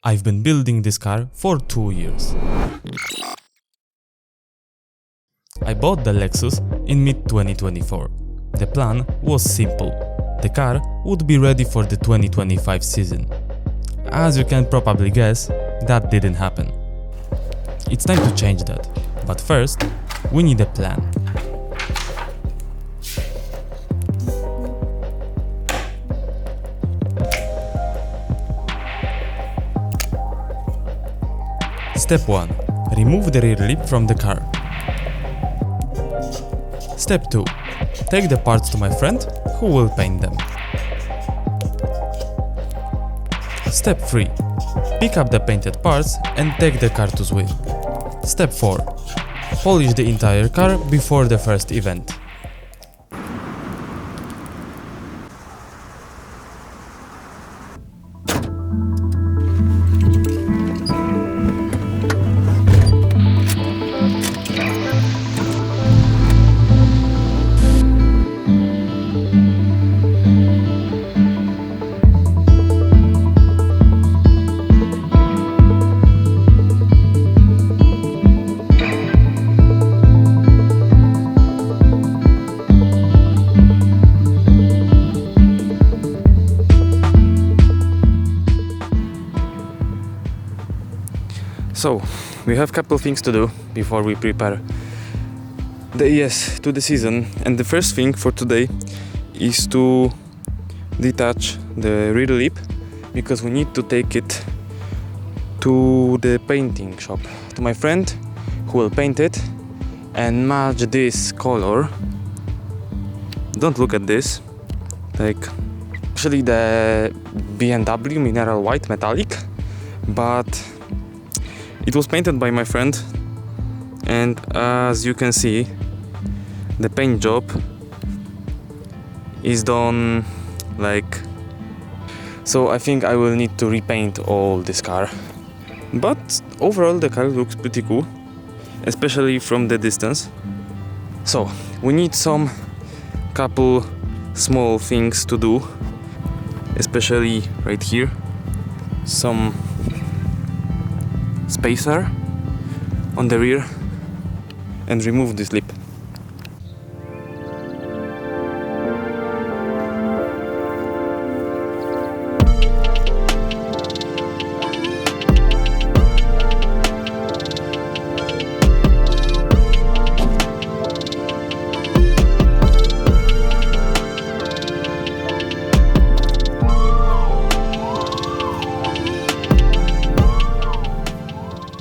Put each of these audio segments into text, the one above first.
I've been building this car for 2 years. I bought the Lexus in mid-2024. The plan was simple. The car would be ready for the 2025 season. As you can probably guess, that didn't happen. It's time to change that, but first, we need a plan. Step 1. Remove the rear lip from the car. Step 2. Take the parts to my friend, who will paint them. Step 3. Pick up the painted parts and take the car to Zwift. Step 4. Polish the entire car before the first event. So, we have a couple things to do before we prepare the ES to the season, and the first thing for today is to detach the rear lip, because we need to take it to the painting shop, to my friend who will paint it and match this color. Don't look at this, like actually the BMW mineral white metallic, but it was painted by my friend, and as you can see, the paint job is done like so. I think I will need to repaint all this car, but overall the car looks pretty cool, especially from the distance. So we need some couple small things to do, especially right here, some spacer on the rear, and remove this lip.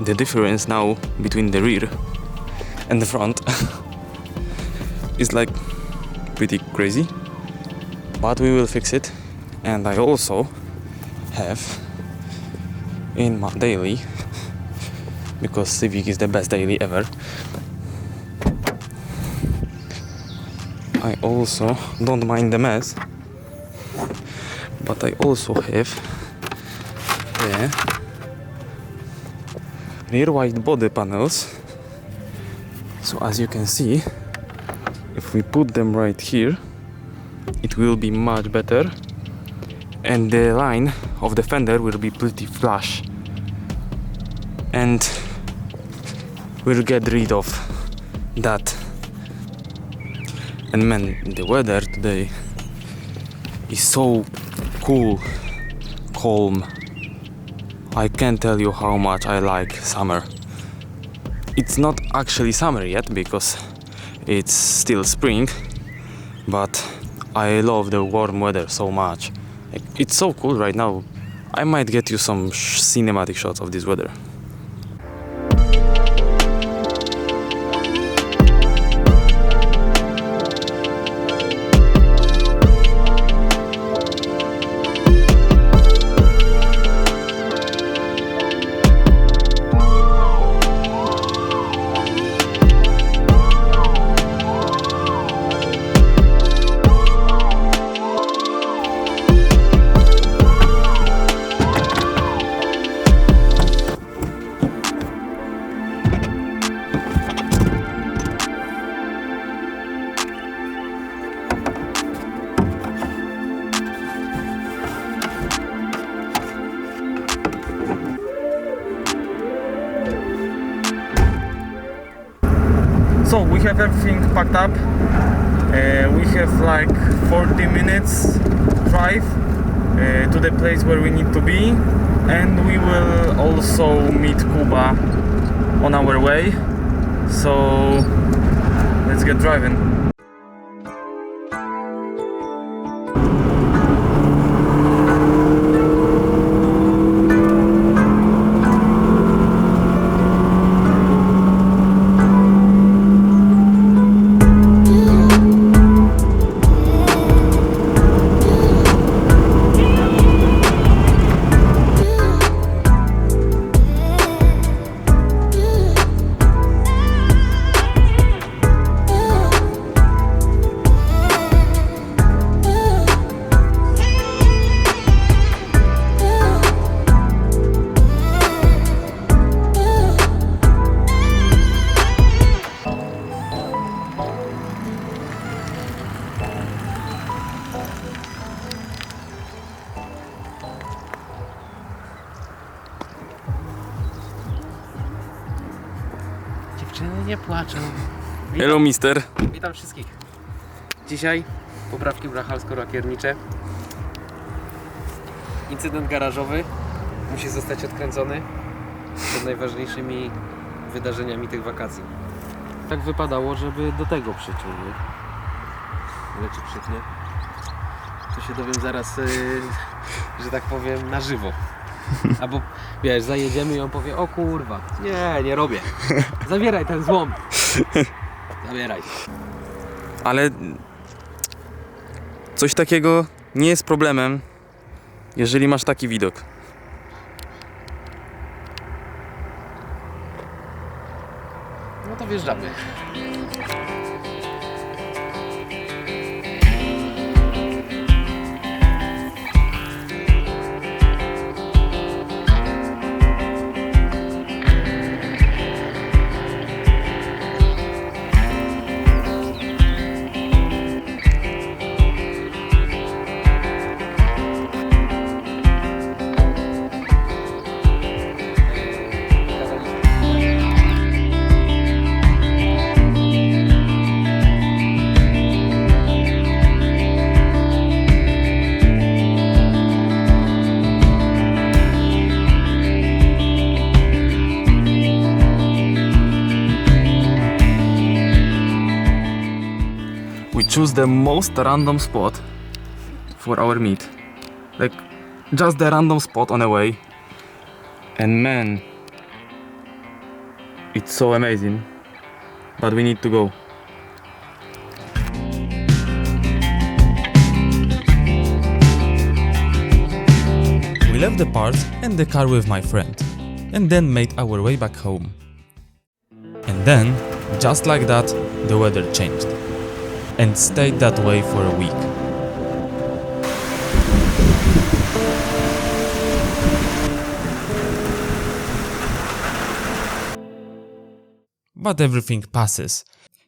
The difference now between the rear and the front is like pretty crazy, but we will fix it. And I also have in my daily, because Civic is the best daily ever, I also don't mind the mess, but I also have the rear wide body panels. So as you can see, if we put them right here, it will be much better, and the line of the fender will be pretty flush, and we'll get rid of that. And man, the weather today is so cool, calm. I can't tell you how much I like summer. It's not actually summer yet because it's still spring, but I love the warm weather so much. It's so cool right now. I might get you some cinematic shots of this weather. So we have everything packed up. We have like 40 minutes drive to the place where we need to be, and we will also meet Kuba on our way. So let's get driving. Dziewczyny nie płaczą. Hello, mister. Witam wszystkich. Dzisiaj poprawki brachalsko-lakiernicze. Incydent garażowy musi zostać odkręcony przed najważniejszymi wydarzeniami tych wakacji. Tak wypadało, żeby do tego przyciągnąć. Ale czy przytnie? To się dowiem zaraz, że tak powiem, na żywo. Albo wiesz, zajedziemy i on powie: o kurwa, nie robię. Zabieraj ten złom. Zabieraj. Ale coś takiego nie jest problemem, jeżeli masz taki widok. No to wjeżdżamy. We choose the most random spot for our meet. Like, just the random spot on the way. And man, it's so amazing. But we need to go. We left the parts and the car with my friend, and then made our way back home. And then, just like that, the weather changed. And stayed that way for a week. But everything passes.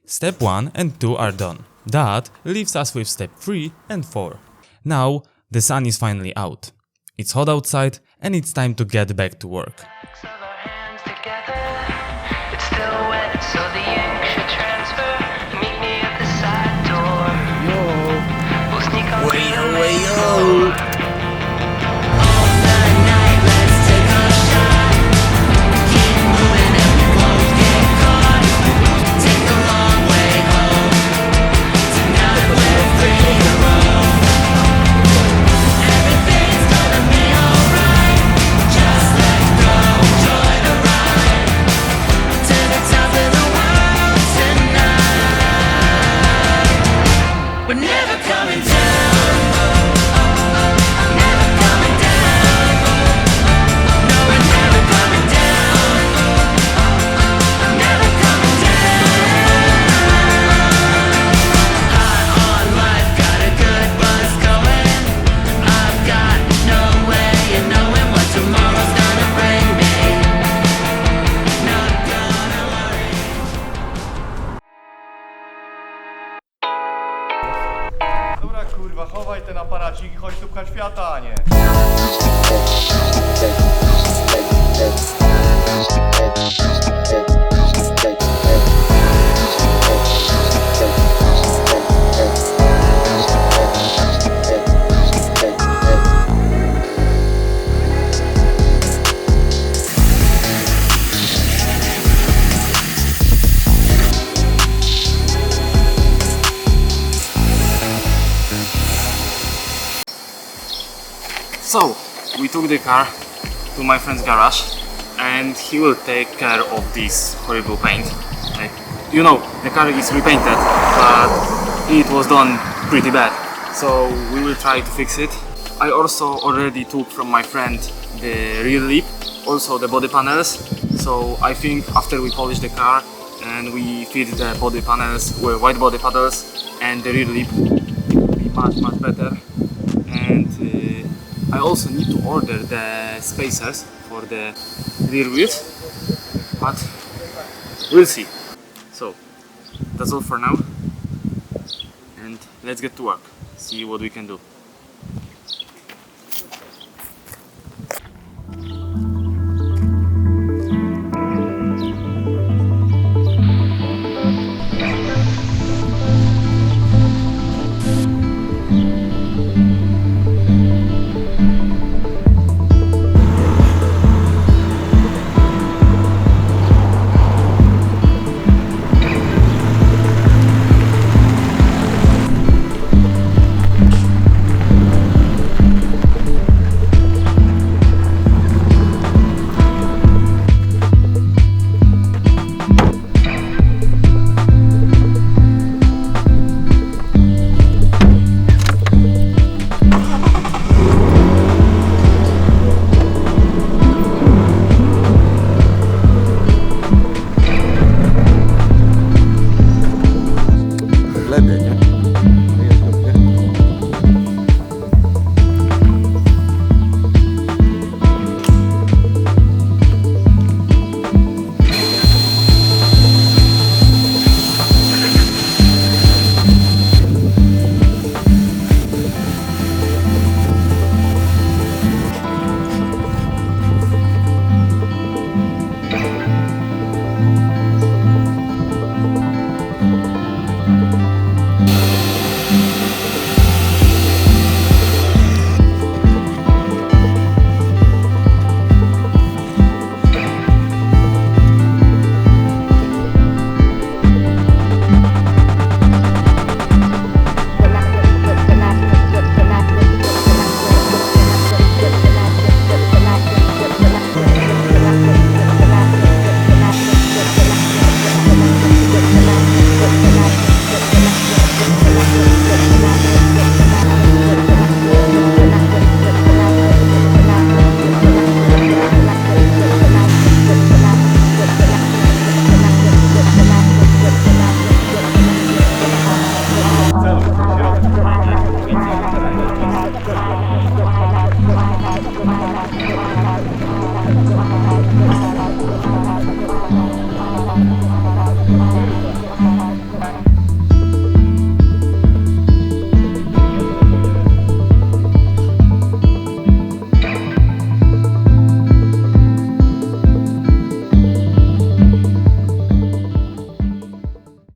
Step 1 and 2 are done. That leaves us with step 3 and 4. Now the sun is finally out. It's hot outside and it's time to get back to work. We're never coming down. So we took the car to my friend's garage and he will take care of this horrible paint. Like, you know, the car is repainted, but it was done pretty bad, so we will try to fix it. I also already took from my friend the rear lip, also the body panels, so I think after we polish the car and we fit the body panels with white body panels and the rear lip, it will be much better. And I also need to order the spacers for the rear wheels, but we'll see. So that's all for now, and let's get to work, see what we can do.